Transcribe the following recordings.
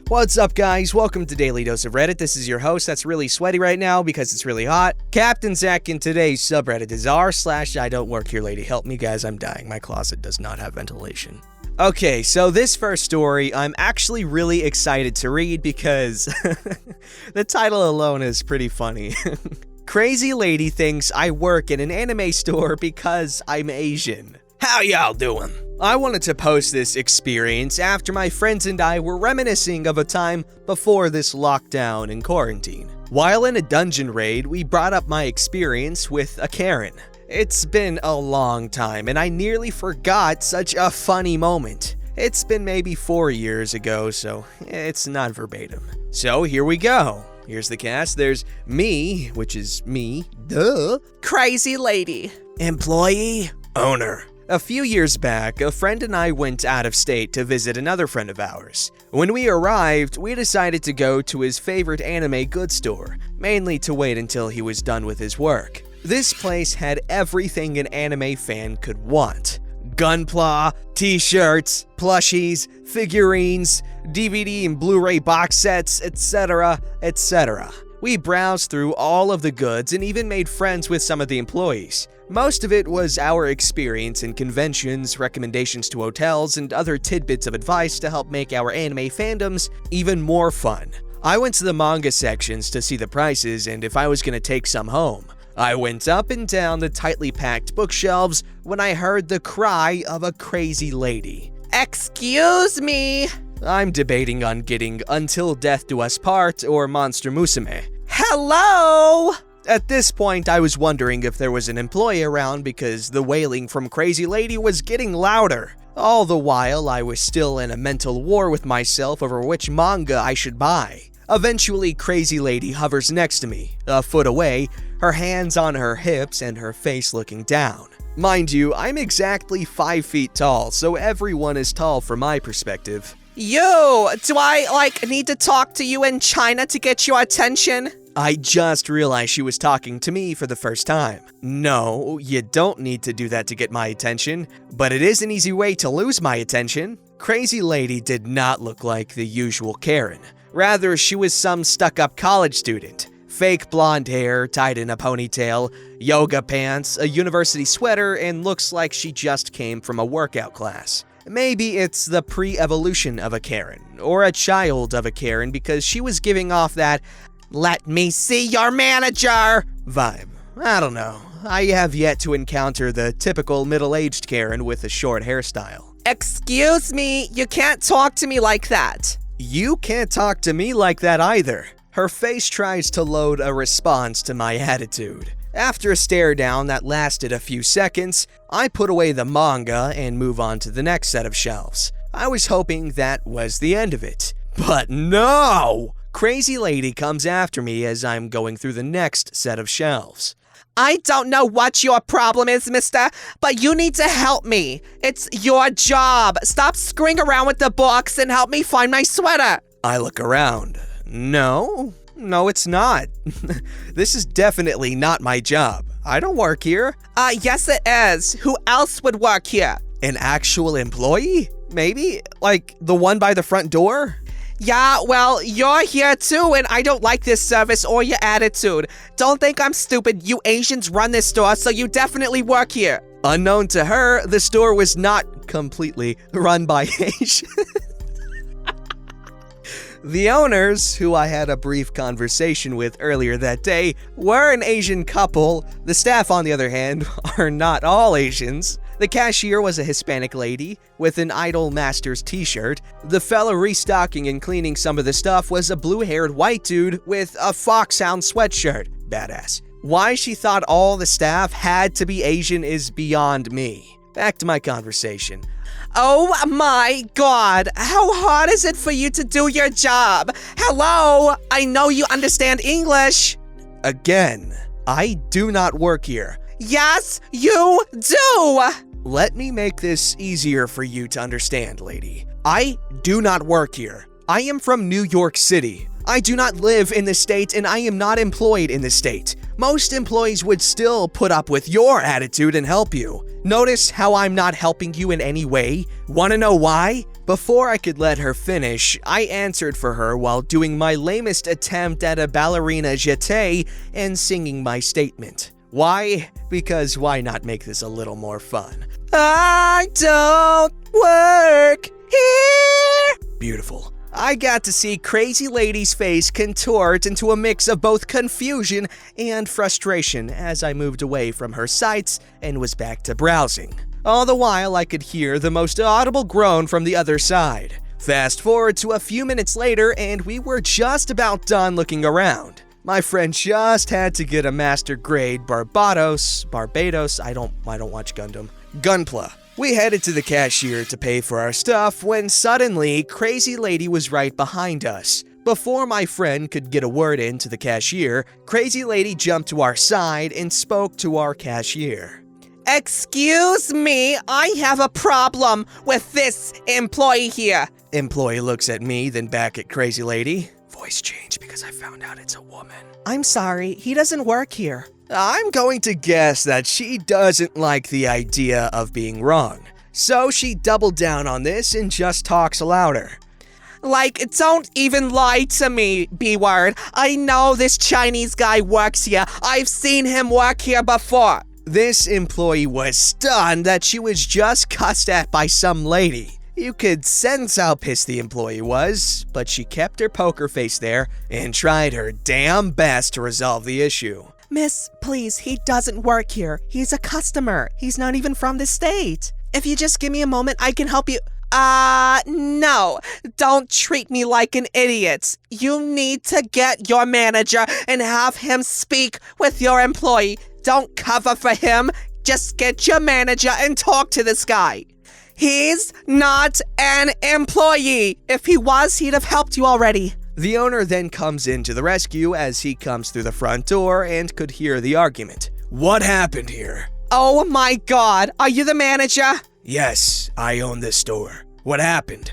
What's up, guys? Welcome to Daily Dose of Reddit. This is your host that's really sweaty right now because it's really hot, Captain Zach, and today's subreddit is r/IDontWorkHereLady. Help me, guys, I'm dying. My closet does not have ventilation. Okay, so this first story, I'm actually really excited to read because the title alone is pretty funny. Crazy lady thinks I work in an anime store because I'm Asian. How y'all doing? I wanted to post this experience after my friends and I were reminiscing of a time before this lockdown and quarantine. While in a dungeon raid, we brought up my experience with a Karen. It's been a long time and I nearly forgot such a funny moment. It's been maybe 4 years ago, so it's not verbatim. So here we go. Here's the cast. There's me, which is me, duh. Crazy lady. Employee. Owner. A few years back, a friend and I went out of state to visit another friend of ours. When we arrived, we decided to go to his favorite anime goods store, mainly to wait until he was done with his work. This place had everything an anime fan could want. Gunpla, t-shirts, plushies, figurines, DVD and Blu-ray box sets, etc., etc. We browsed through all of the goods and even made friends with some of the employees. Most of it was our experience in conventions, recommendations to hotels, and other tidbits of advice to help make our anime fandoms even more fun. I went to the manga sections to see the prices and if I was gonna take some home. I went up and down the tightly packed bookshelves when I heard the cry of a crazy lady. Excuse me! I'm debating on getting Until Death Do Us Part or Monster Musume. Hello! At this point, I was wondering if there was an employee around because the wailing from Crazy Lady was getting louder. All the while, I was still in a mental war with myself over which manga I should buy. Eventually, Crazy Lady hovers next to me, a foot away, her hands on her hips and her face looking down. Mind you, I'm exactly 5 feet tall, so everyone is tall from my perspective. Yo, do I, need to talk to you in China to get your attention? I just realized she was talking to me for the first time. No, you don't need to do that to get my attention, but it is an easy way to lose my attention. Crazy Lady did not look like the usual Karen. Rather, she was some stuck-up college student. Fake blonde hair tied in a ponytail, yoga pants, a university sweater, and looks like she just came from a workout class. Maybe it's the pre-evolution of a Karen, or a child of a Karen because she was giving off that "let me see your manager" vibe. I don't know. I have yet to encounter the typical middle-aged Karen with a short hairstyle. Excuse me, you can't talk to me like that. You can't talk to me like that either. Her face tries to load a response to my attitude. After a stare down that lasted a few seconds, I put away the manga and move on to the next set of shelves. I was hoping that was the end of it. But no! Crazy Lady comes after me as I'm going through the next set of shelves. I don't know what your problem is, mister, but you need to help me. It's your job. Stop screwing around with the books and help me find my sweater. I look around. No, it's not. This is definitely not my job. I don't work here. Yes it is. Who else would work here? An actual employee? Maybe? Like the one by the front door? Yeah, well, you're here too, and I don't like this service or your attitude. Don't think I'm stupid. You Asians run this store, so you definitely work here. Unknown to her, the store was not completely run by Asians. The owners, who I had a brief conversation with earlier that day, were an Asian couple. The staff, on the other hand, are not all Asians. The cashier was a Hispanic lady with an Idol Masters t-shirt. The fella restocking and cleaning some of the stuff was a blue-haired white dude with a Foxhound sweatshirt. Badass. Why she thought all the staff had to be Asian is beyond me. Back to my conversation. Oh my god, how hard is it for you to do your job? Hello, I know you understand English. Again, I do not work here. Yes, you do! Let me make this easier for you to understand, lady. I do not work here. I am from New York City. I do not live in the state and I am not employed in the state. Most employees would still put up with your attitude and help you. Notice how I'm not helping you in any way? Wanna know why? Before I could let her finish, I answered for her while doing my lamest attempt at a ballerina jeté and singing my statement. Why? Because why not make this a little more fun? I don't work here. Beautiful. I got to see Crazy Lady's face contort into a mix of both confusion and frustration as I moved away from her sights and was back to browsing. All the while, I could hear the most audible groan from the other side. Fast forward to a few minutes later, and we were just about done looking around. My friend just had to get a master grade Barbados, I don't watch Gundam, Gunpla. We headed to the cashier to pay for our stuff when suddenly Crazy Lady was right behind us. Before my friend could get a word in to the cashier, Crazy Lady jumped to our side and spoke to our cashier. Excuse me, I have a problem with this employee here. Employee looks at me, then back at Crazy Lady. Voice change because I found out it's a woman. I'm sorry, he doesn't work here. I'm going to guess that she doesn't like the idea of being wrong. So she doubled down on this and just talks louder. Like, don't even lie to me, B-word. I know this Chinese guy works here. I've seen him work here before. This employee was stunned that she was just cussed at by some lady. You could sense how pissed the employee was, but she kept her poker face there and tried her damn best to resolve the issue. Miss, please, he doesn't work here. He's a customer. He's not even from the state. If you just give me a moment, I can help you. No. Don't treat me like an idiot. You need to get your manager and have him speak with your employee. Don't cover for him. Just get your manager and talk to this guy. He's not an employee. If he was, he'd have helped you already. The owner then comes in to the rescue as he comes through the front door and could hear the argument. What happened here? Oh my god, are you the manager? Yes, I own this store. What happened?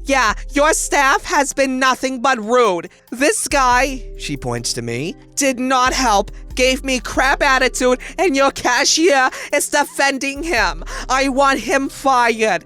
Yeah, your staff has been nothing but rude. This guy, she points to me, did not help, gave me crap attitude, and your cashier is defending him. I want him fired.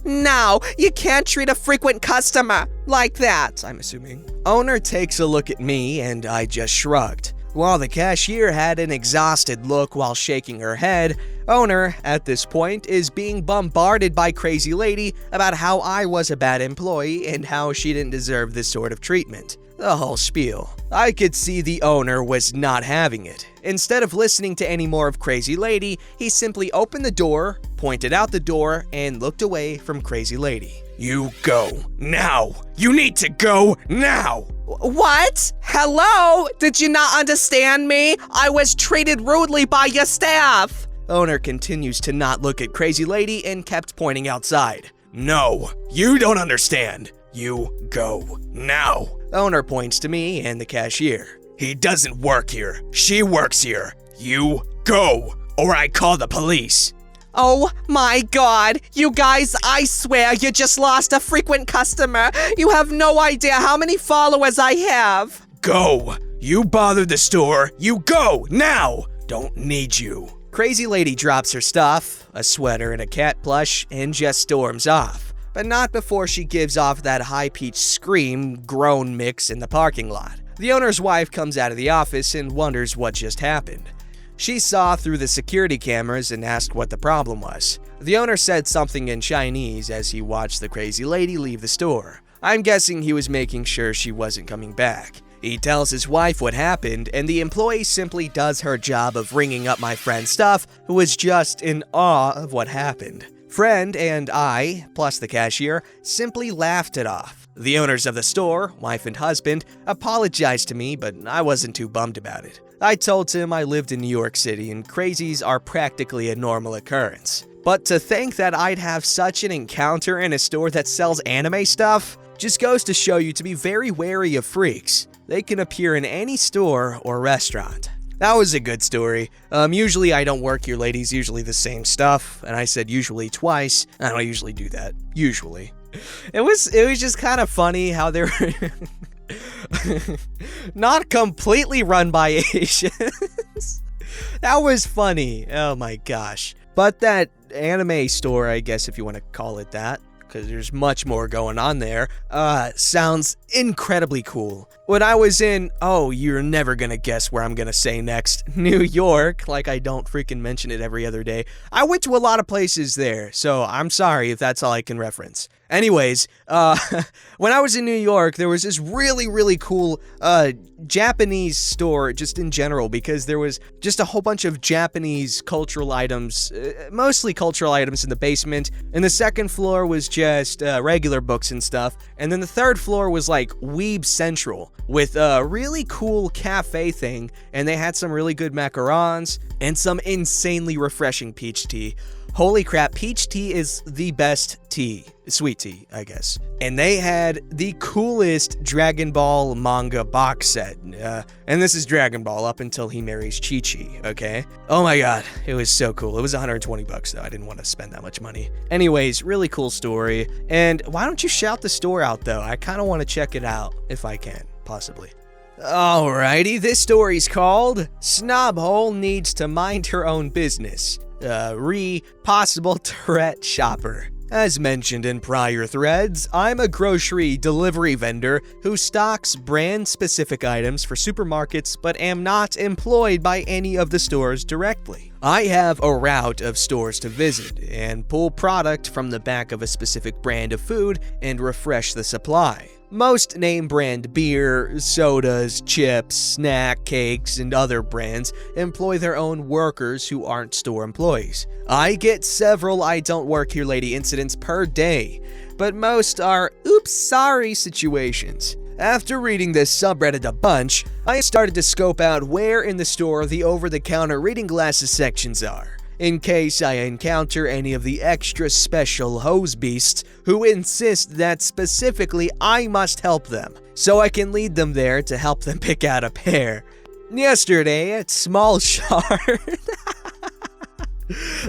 Now, you can't treat a frequent customer like that, I'm assuming. Owner takes a look at me and I just shrugged. While the cashier had an exhausted look while shaking her head, Owner, at this point, is being bombarded by Crazy Lady about how I was a bad employee and how she didn't deserve this sort of treatment. The whole spiel. I could see the owner was not having it. Instead of listening to any more of Crazy Lady, he simply opened the door, pointed out the door, and looked away from Crazy Lady. You go now. You need to go now. What? Hello? Did you not understand me? I was treated rudely by your staff. Owner continues to not look at Crazy Lady and kept pointing outside. No, you don't understand. You go now. Owner points to me and the cashier. He doesn't work here. She works here. You go, or I call the police. Oh my god, you guys, I swear you just lost a frequent customer. You have no idea how many followers I have. Go. You bothered the store. You go now. Don't need you. Crazy Lady drops her stuff, a sweater and a cat plush, and just storms off. But not before she gives off that high-pitched scream, groan mix in the parking lot. The owner's wife comes out of the office and wonders what just happened. She saw through the security cameras and asked what the problem was. The owner said something in Chinese as he watched the Crazy Lady leave the store. I'm guessing he was making sure she wasn't coming back. He tells his wife what happened, and the employee simply does her job of ringing up my friend's stuff, who was just in awe of what happened. Friend and I, plus the cashier, simply laughed it off. The owners of the store, wife and husband, apologized to me, but I wasn't too bummed about it. I told him I lived in New York City and crazies are practically a normal occurrence. But to think that I'd have such an encounter in a store that sells anime stuff just goes to show you to be very wary of freaks. They can appear in any store or restaurant. That was a good story. Usually I don't work here, ladies, usually the same stuff, and I said usually twice. I don't usually do that. Usually. It was just kind of funny how they were not completely run by Asians. That was funny. Oh my gosh. But that anime store, I guess if you want to call it that, because there's much more going on there, sounds incredibly cool. When I was in, oh, you're never gonna guess where I'm gonna say next, New York, like I don't freaking mention it every other day. I went to a lot of places there, so I'm sorry if that's all I can reference. Anyways, when I was in New York, there was this really, really cool Japanese store just in general, because there was just a whole bunch of Japanese cultural items, mostly cultural items in the basement, and the second floor was just regular books and stuff, and then the third floor was like Weeb Central, with a really cool cafe thing, and they had some really good macarons, and some insanely refreshing peach tea. Holy crap, peach tea is the best tea. Sweet tea, I guess. And they had the coolest Dragon Ball manga box set. And this is Dragon Ball up until he marries Chi-Chi, okay? Oh my god, it was so cool. It was $120 though. I didn't want to spend that much money. Anyways, really cool story. And why don't you shout the store out though? I kind of want to check it out if I can, possibly. Alrighty, this story's called Snobhole Needs to Mind Her Own Business. Possible Tourette Shopper. As mentioned in prior threads, I'm a grocery delivery vendor who stocks brand-specific items for supermarkets but am not employed by any of the stores directly. I have a route of stores to visit and pull product from the back of a specific brand of food and refresh the supply. Most name brand beer, sodas, chips, snack cakes, and other brands employ their own workers who aren't store employees. I get several I don't work here lady incidents per day, but most are oops sorry situations. After reading this subreddit a bunch, I started to scope out where in the store the over-the-counter reading glasses sections are, in case I encounter any of the extra special hose beasts who insist that specifically I must help them, so I can lead them there to help them pick out a pair. Yesterday at Small Shard,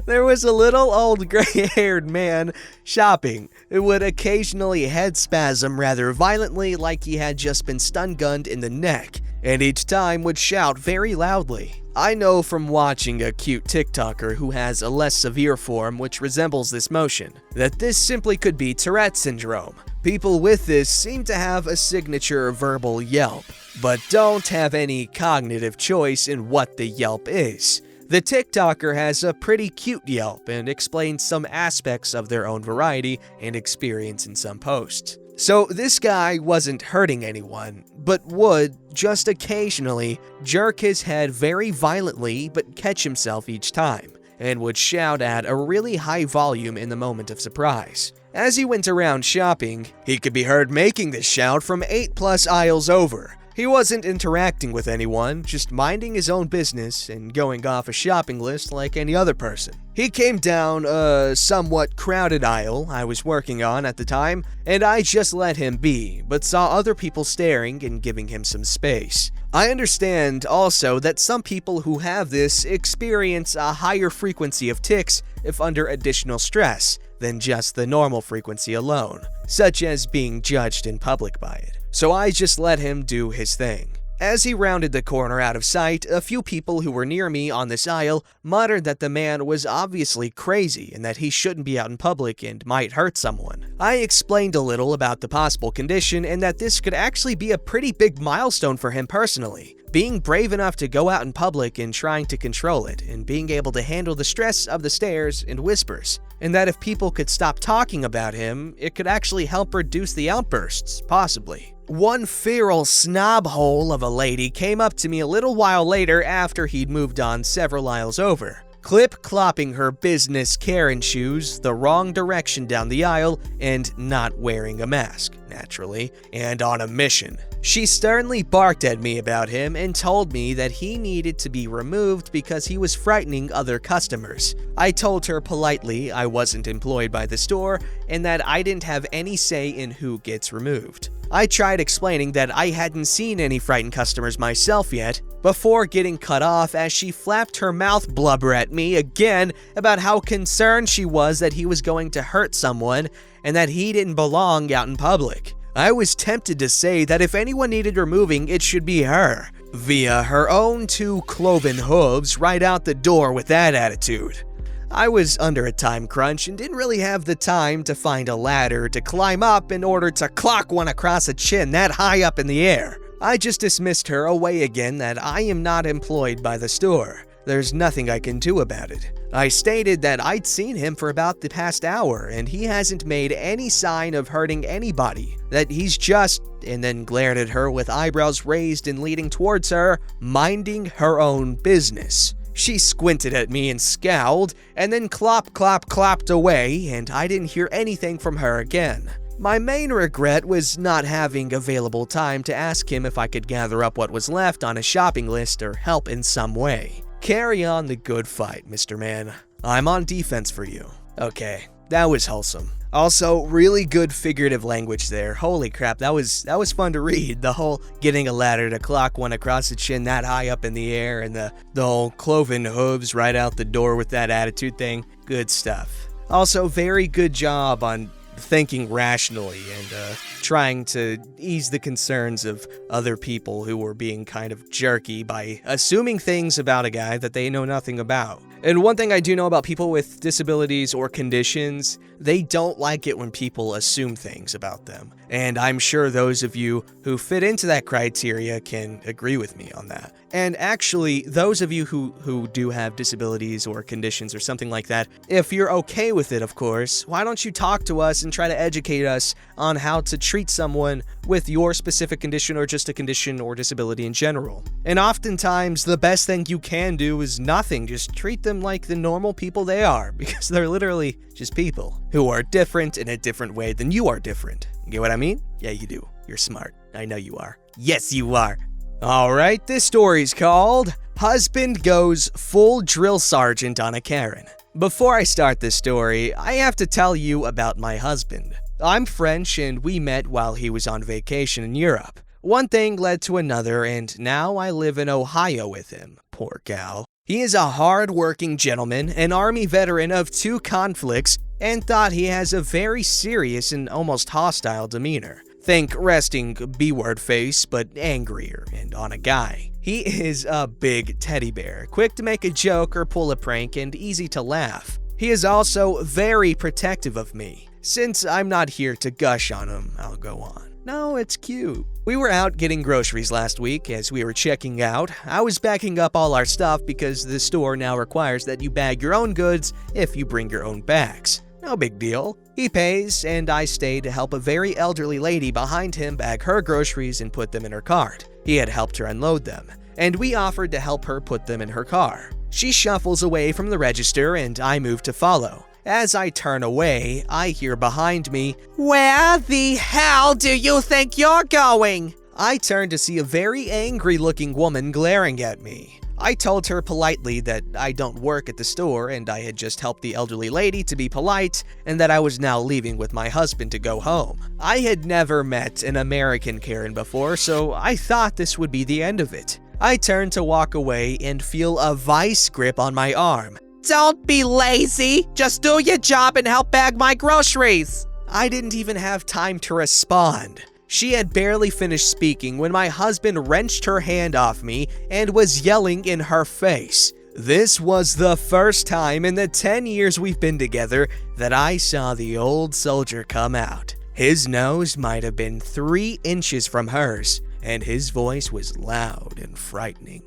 there was a little old gray-haired man shopping who would occasionally head spasm rather violently like he had just been stun-gunned in the neck, and each time would shout very loudly. I know from watching a cute TikToker who has a less severe form which resembles this motion, that this simply could be Tourette syndrome. People with this seem to have a signature verbal yelp, but don't have any cognitive choice in what the yelp is. The TikToker has a pretty cute yelp and explains some aspects of their own variety and experience in some posts. So this guy wasn't hurting anyone, but would, just occasionally, jerk his head very violently but catch himself each time, and would shout at a really high volume in the moment of surprise. As he went around shopping, he could be heard making this shout from 8+ aisles over. He wasn't interacting with anyone, just minding his own business and going off a shopping list like any other person. He came down a somewhat crowded aisle I was working on at the time, and I just let him be, but saw other people staring and giving him some space. I understand also that some people who have this experience a higher frequency of tics if under additional stress than just the normal frequency alone, such as being judged in public by it. So I just let him do his thing. As he rounded the corner out of sight, a few people who were near me on this aisle muttered that the man was obviously crazy and that he shouldn't be out in public and might hurt someone. I explained a little about the possible condition and that this could actually be a pretty big milestone for him personally, being brave enough to go out in public and trying to control it, and being able to handle the stress of the stares and whispers, and that if people could stop talking about him, it could actually help reduce the outbursts, possibly. One feral snobhole of a lady came up to me a little while later after he'd moved on several aisles over, clip-clopping her business Karen shoes the wrong direction down the aisle and not wearing a mask, naturally, and on a mission. She sternly barked at me about him and told me that he needed to be removed because he was frightening other customers. I told her politely I wasn't employed by the store and that I didn't have any say in who gets removed. I tried explaining that I hadn't seen any frightened customers myself yet, before getting cut off as she flapped her mouth blubber at me again about how concerned she was that he was going to hurt someone and that he didn't belong out in public. I was tempted to say that if anyone needed removing, it should be her, via her own 2 cloven hooves right out the door with that attitude. I was under a time crunch and didn't really have the time to find a ladder to climb up in order to clock one across the chin that high up in the air. I just dismissed her away again that I am not employed by the store. There's nothing I can do about it. I stated that I'd seen him for about the past hour and he hasn't made any sign of hurting anybody, that he's just, and then glared at her with eyebrows raised and leaning towards her, minding her own business. She squinted at me and scowled, and then clopped away, and I didn't hear anything from her again. My main regret was not having available time to ask him if I could gather up what was left on a shopping list or help in some way. Carry on the good fight, Mr. Man. I'm on defense for you. Okay, that was wholesome. Also, really good figurative language there. Holy crap, that was fun to read. The whole getting a ladder to clock one across the chin that high up in the air and the whole cloven hooves right out the door with that attitude thing. Good stuff. Also, very good job on thinking rationally and trying to ease the concerns of other people who were being kind of jerky by assuming things about a guy that they know nothing about. And one thing I do know about people with disabilities or conditions, they don't like it when people assume things about them. And I'm sure those of you who fit into that criteria can agree with me on that. And actually, those of you who do have disabilities or conditions or something like that, if you're okay with it, of course, why don't you talk to us and try to educate us on how to treat someone with your specific condition or just a condition or disability in general. And oftentimes, the best thing you can do is nothing. Just treat them like the normal people they are, because they're literally just people who are different in a different way than you are different. You get what I mean? Yeah, you do. You're smart. I know you are. Yes, you are. Alright, this story's called Husband Goes Full Drill Sergeant on a Karen. Before I start this story, I have to tell you about my husband. I'm French and we met while he was on vacation in Europe. One thing led to another and now I live in Ohio with him. Poor gal. He is a hard-working gentleman, an Army veteran of 2 conflicts, and thought he has a very serious and almost hostile demeanor. Think resting B-word face, but angrier and on a guy. He is a big teddy bear, quick to make a joke or pull a prank and easy to laugh. He is also very protective of me. Since I'm not here to gush on him, I'll go on. No, it's cute. We were out getting groceries last week. As we were checking out, I was backing up all our stuff because the store now requires that you bag your own goods if you bring your own bags. No big deal. He pays, and I stay to help a very elderly lady behind him bag her groceries and put them in her cart. He had helped her unload them, and we offered to help her put them in her car. She shuffles away from the register, and I move to follow. As I turn away, I hear behind me, "Where the hell do you think you're going?" I turn to see a very angry-looking woman glaring at me. I told her politely that I don't work at the store and I had just helped the elderly lady to be polite and that I was now leaving with my husband to go home. I had never met an American Karen before, so I thought this would be the end of it. I turn to walk away and feel a vice grip on my arm. "Don't be lazy, just do your job and help bag my groceries." I didn't even have time to respond. She had barely finished speaking when my husband wrenched her hand off me and was yelling in her face. This was the first time in the 10 years we've been together that I saw the old soldier come out. His nose might have been 3 inches from hers, and his voice was loud and frightening.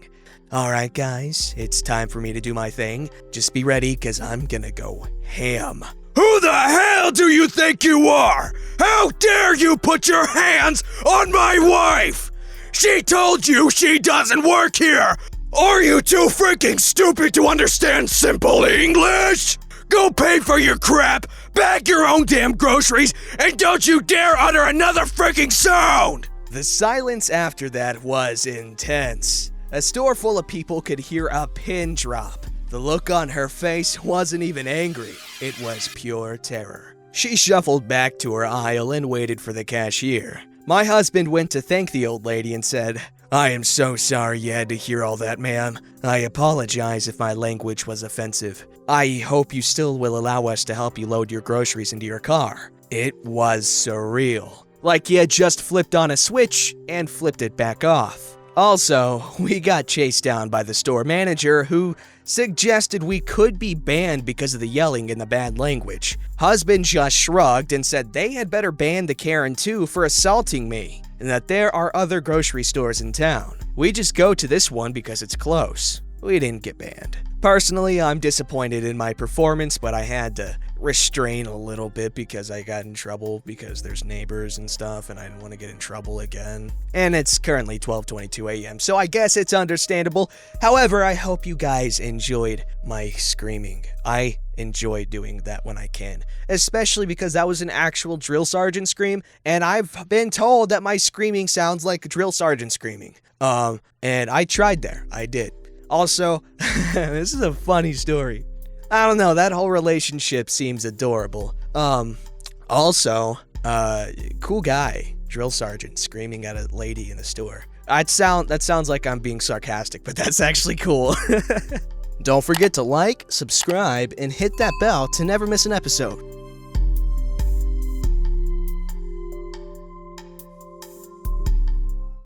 Alright guys, it's time for me to do my thing. Just be ready, cause I'm gonna go ham. "Who the hell do you think you are? How dare you put your hands on my wife? She told you she doesn't work here! Are you too freaking stupid to understand simple English? Go pay for your crap, bag your own damn groceries, and don't you dare utter another freaking sound!" The silence after that was intense. A store full of people could hear a pin drop. The look on her face wasn't even angry. It was pure terror. She shuffled back to her aisle and waited for the cashier. My husband went to thank the old lady and said, "I am so sorry you had to hear all that, ma'am. I apologize if my language was offensive. I hope you still will allow us to help you load your groceries into your car." It was surreal. Like he had just flipped on a switch and flipped it back off. Also, we got chased down by the store manager who suggested we could be banned because of the yelling and the bad language. Husband just shrugged and said they had better ban the Karen too for assaulting me, and that there are other grocery stores in town. We just go to this one because it's close. We didn't get banned. Personally, I'm disappointed in my performance, but I had to restrain a little bit because I got in trouble because there's neighbors and stuff and I didn't want to get in trouble again. And it's currently 12:22 a.m., so I guess it's understandable. However, I hope you guys enjoyed my screaming. I enjoy doing that when I can, especially because that was an actual drill sergeant scream, and I've been told that my screaming sounds like a drill sergeant screaming. And I tried there. I did. Also, this is a funny story. I don't know, that whole relationship seems adorable. Also, cool guy, drill sergeant, screaming at a lady in a store. That sounds like I'm being sarcastic, but that's actually cool. Don't forget to like, subscribe, and hit that bell to never miss an episode.